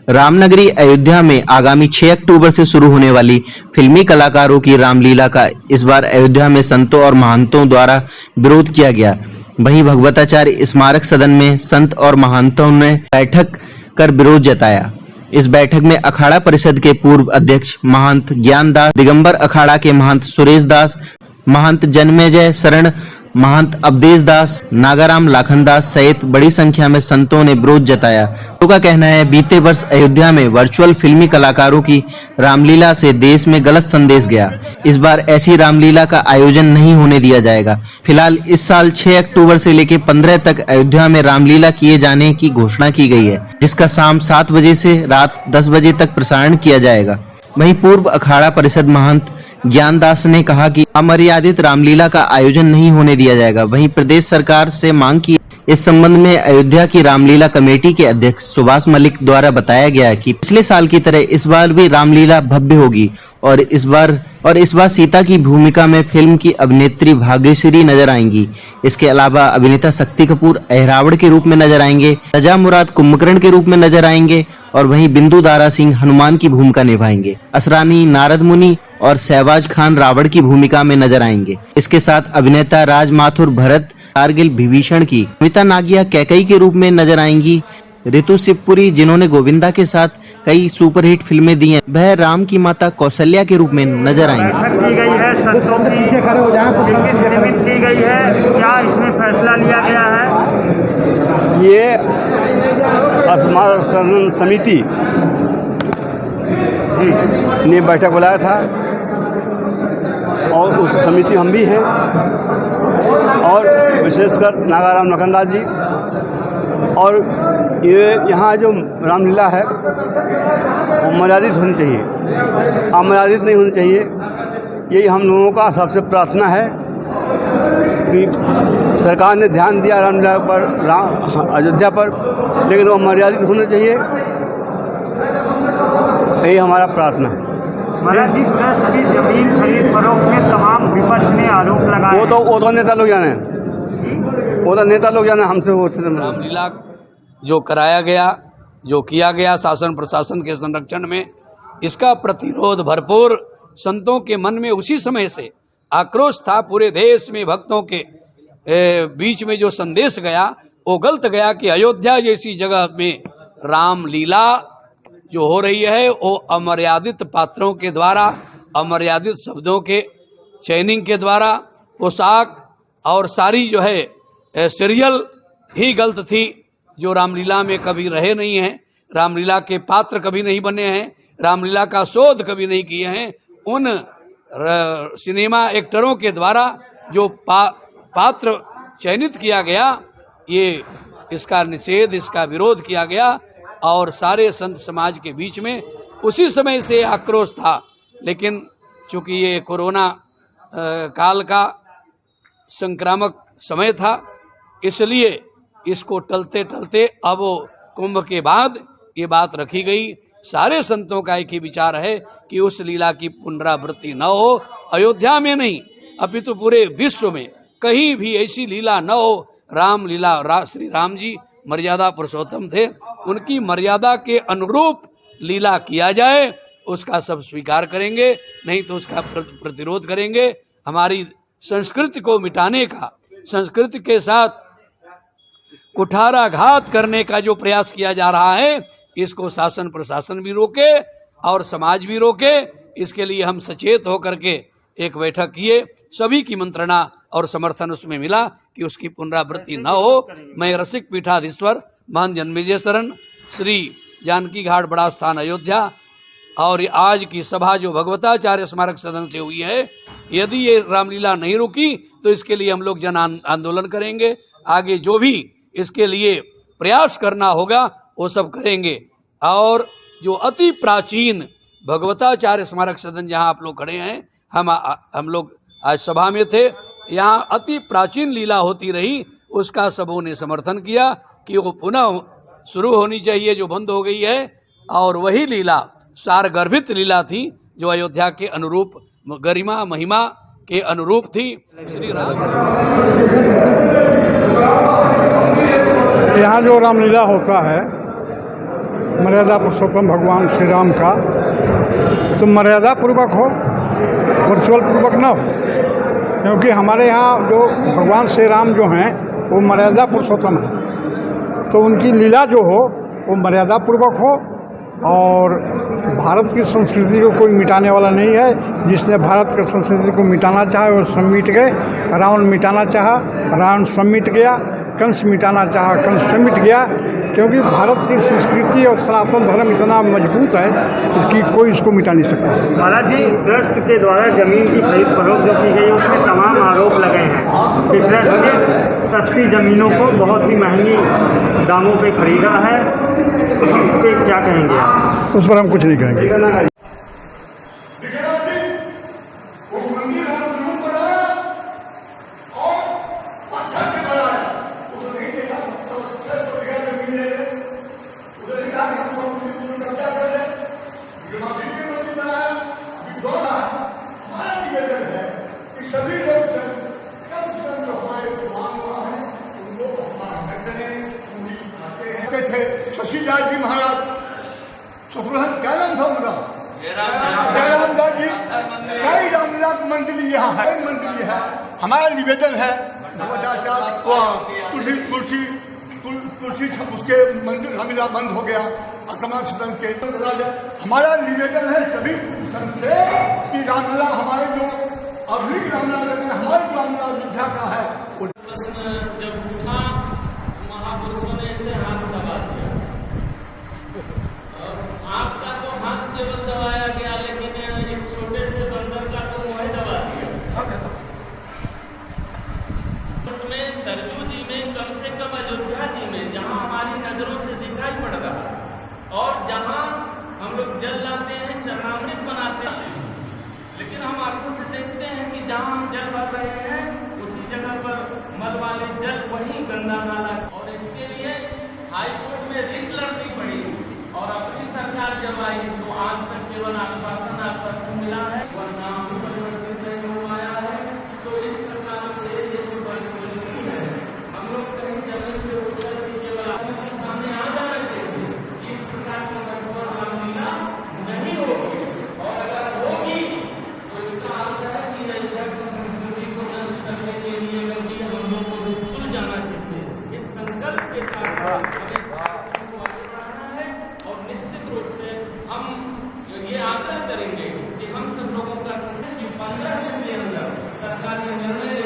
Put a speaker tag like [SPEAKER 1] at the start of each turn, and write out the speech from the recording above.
[SPEAKER 1] रामनगरी अयोध्या में आगामी 6 अक्टूबर से शुरू होने वाली फिल्मी कलाकारों की रामलीला का इस बार अयोध्या में संतों और महंतों द्वारा विरोध किया गया। वहीं भगवताचार्य स्मारक सदन में संत और महंतों ने बैठक कर विरोध जताया। इस बैठक में अखाड़ा परिषद के पूर्व अध्यक्ष महंत ज्ञानदास, दिगंबर अखाड़ा के महंत सुरेश दास, महंत जन्मेजय शरण, महंत अवधेश दास, नागाराम लाखनदास सहित बड़ी संख्या में संतों ने विरोध जताया। लोगों का कहना है बीते वर्ष अयोध्या में वर्चुअल फिल्मी कलाकारों की रामलीला से देश में गलत संदेश गया। इस बार ऐसी रामलीला का आयोजन नहीं होने दिया जाएगा। फिलहाल इस साल 6 अक्टूबर से लेकर 15 तक अयोध्या में रामलीला किए जाने की घोषणा की गई है, जिसका शाम 7 बजे से रात 10 बजे तक प्रसारण किया जाएगा। वहीं पूर्व अखाड़ा परिषद महंत ज्ञानदास ने कहा कि अमर्यादित रामलीला का आयोजन नहीं होने दिया जाएगा। वहीं प्रदेश सरकार से मांग की। इस संबंध में अयोध्या की रामलीला कमेटी के अध्यक्ष सुभाष मलिक द्वारा बताया गया कि पिछले साल की तरह इस बार भी रामलीला भव्य होगी और इस बार सीता की भूमिका में फिल्म की अभिनेत्री भाग्यश्री नजर आएंगी। इसके अलावा अभिनेता शक्ति कपूर अहिरावण के रूप में नजर आएंगे, रजा मुराद कुंभकर्ण के रूप में नजर आएंगे और वहीं बिंदु दारा सिंह हनुमान की भूमिका निभाएंगे। असरानी नारद मुनि और शहबाज खान रावण की भूमिका में नजर आएंगे। इसके साथ अभिनेता राज माथुर भरत कारगिल विभीषण की, अमिता नागिया कैकई के रूप में नजर आएंगी। ऋतु शिवपुरी, जिन्होंने गोविंदा के साथ कई सुपरहिट फिल्में दी हैं, वह राम की माता कौशल्या के रूप में नजर आएंगी।
[SPEAKER 2] क्या इसमें फैसला लिया गया है?
[SPEAKER 3] ये स्मारक सदन समिति ने बैठक बुलाया था और उस समिति हम भी हैं और विशेषकर नागाराम लाखनदास जी। और ये यहाँ जो रामलीला है वो मर्यादित होनी चाहिए, अमर्यादित नहीं होनी चाहिए। यही हम लोगों का सबसे प्रार्थना है कि सरकार ने ध्यान दिया रामलीला पर, अयोध्या पर, लेकिन वो मर्यादित होना चाहिए। यही हमारा प्रार्थना है।
[SPEAKER 2] महाराज जी, ट्रस्ट की जमीन खरीद फरोख्त में तमाम विपक्ष ने आरोप लगाए।
[SPEAKER 3] वो तो नेता लोग जाने, वो तो नेता लोग जाने, हमसे वो
[SPEAKER 4] रामलीला जो कराया गया, जो किया गया शासन प्रशासन के संरक्षण में, इसका प्रतिरोध भरपूर संतों के मन में उसी समय से आक्रोश था। पूरे देश में भक्तों के बीच में जो संदेश गया वो गलत गया कि अयोध्या जैसी जगह में रामलीला जो हो रही है वो अमर्यादित पात्रों के द्वारा, अमर्यादित शब्दों के चयनिंग के द्वारा, पोशाक और सारी जो है सीरियल ही गलत थी, जो रामलीला में कभी रहे नहीं हैं, रामलीला के पात्र कभी नहीं बने हैं, रामलीला का शोध कभी नहीं किए हैं। उन सिनेमा एक्टरों के द्वारा जो पात्र चयनित किया गया, ये इसका निषेध, इसका विरोध किया गया और सारे संत समाज के बीच में उसी समय से आक्रोश था। लेकिन चूंकि ये कोरोना काल का संक्रामक समय था, इसलिए इसको टलते टलते अब कुंभ के बाद ये बात रखी गई। सारे संतों का एक ही विचार है कि उस लीला की पुनरावृत्ति न हो, अयोध्या में नहीं अपितु पूरे विश्व में कहीं भी ऐसी लीला न हो। रामलीला, श्री राम जी मर्यादा पुरुषोत्तम थे, उनकी मर्यादा के अनुरूप लीला किया जाए, उसका सब स्वीकार करेंगे, नहीं तो उसका प्रतिरोध करेंगे। हमारी संस्कृति को मिटाने का, संस्कृति के साथ कुठाराघात करने का जो प्रयास किया जा रहा है, इसको शासन प्रशासन भी रोके और समाज भी रोके। इसके लिए हम सचेत होकर के एक बैठक किए, सभी की मंत्रणा और समर्थन उसमें मिला कि उसकी पुनरावृत्ति न हो। मैं रसिक पीठाधीश्वर महंत जन्मेजय शरण, श्री जानकी घाट बड़ा स्थान अयोध्या, और आज की सभा जो भगवताचार्य स्मारक सदन से हुई है, यदि ये रामलीला नहीं रुकी तो इसके लिए हम लोग जन आंदोलन करेंगे। आगे जो भी इसके लिए प्रयास करना होगा वो सब करेंगे। और जो अति प्राचीन भगवताचार्य स्मारक सदन जहाँ आप लोग खड़े हैं, हम लोग आज सभा में थे, यहाँ अति प्राचीन लीला होती रही, उसका सबों ने समर्थन किया कि वो पुनः शुरू होनी चाहिए जो बंद हो गई है। और वही लीला सारगर्भित लीला थी जो अयोध्या के अनुरूप, गरिमा महिमा के अनुरूप थी। श्री राम
[SPEAKER 5] यहाँ जो रामलीला होता है मर्यादा पुरुषोत्तम भगवान श्री राम का तो मर्यादा पूर्वक हो, वर्चुअल पूर्वक न हो, क्योंकि हमारे यहाँ जो भगवान श्री राम जो हैं वो मर्यादा पुरुषोत्तम है, तो उनकी लीला जो हो वो मर्यादा पूर्वक हो। और भारत की संस्कृति को कोई मिटाने वाला नहीं है। जिसने भारत की संस्कृति को मिटाना चाहा वो सब मिट गए। रावण मिटाना चाहा, रावण सब मिट गया। कंस मिटाना चाहा, कंस सब मिट गया। क्योंकि भारत की संस्कृति और सनातन धर्म इतना मजबूत है कि कोई इसको मिटा नहीं सकता।
[SPEAKER 2] महाराज जी, ट्रस्ट के द्वारा जमीन की खरीद फरोख्त जो की गई उसमें तमाम आरोप लगे हैं कि ट्रस्ट ने सस्ती ज़मीनों को बहुत ही महंगी दामों पे खरीदा है। इस पर क्या कहेंगे आप?
[SPEAKER 5] उस पर हम कुछ नहीं कहेंगे।
[SPEAKER 6] शशिदास जी महाराज, क्या नाम था उनका? जयराम दास जी। कई रामलीला मंडली यहाँ है, मंडली है। हमारा निवेदन है तुलसी उसके मंदिर रामलीला बंद हो गया, असमान सदन के। हमारा निवेदन है सभी से कि रामलीला हमारे जो अभी रामलीला हमारे जो रामलीला अयोध्या का है।
[SPEAKER 7] जब उठा महापुरुषों ने इसे हाथ दबा दिया। आपका तो हाथ केवल दबाया गया, लेकिन इस छोटे से बंदर का तो मुंह दबा दिया। में सरयू जी में, कम से कम अयोध्या जी में, जहां हमारी नजरों से दिखाई पड़ रहा है और जहां हम लोग जल लाते हैं, चरणामृत बनाते हैं, लेकिन हम आंखों से देखते हैं कि जहां हम जल भर रहे हैं उसी जगह पर मल वाले जल वही गंदा नाला। और इसके लिए हाईकोर्ट में रिट लड़नी पड़ी और अपनी सरकार जब आई तो आज तक केवल आश्वासन मिला है, वरना परिवर्तित नहीं हो पाया है। तो इस प्रकार से ये जो बदसलूकी है, हम लोग कहीं जमीन से उठकर केवल आपके सामने आ जाना चाहिए। इस प्रकार का मजबूर रामलीला नहीं होगी, और अगर होगी तो इसका अर्थ है कि अयोध्या की संस्कृति को नष्ट करने के लिए हम लोग को भूल जाना चाहिए। इस संकल्प के साथ हमें आगे बढ़ाना है और निश्चित रूप से हम ये आग्रह करेंगे कि हम सब लोगों का 15 दिन के अंदर सरकार ने निर्णय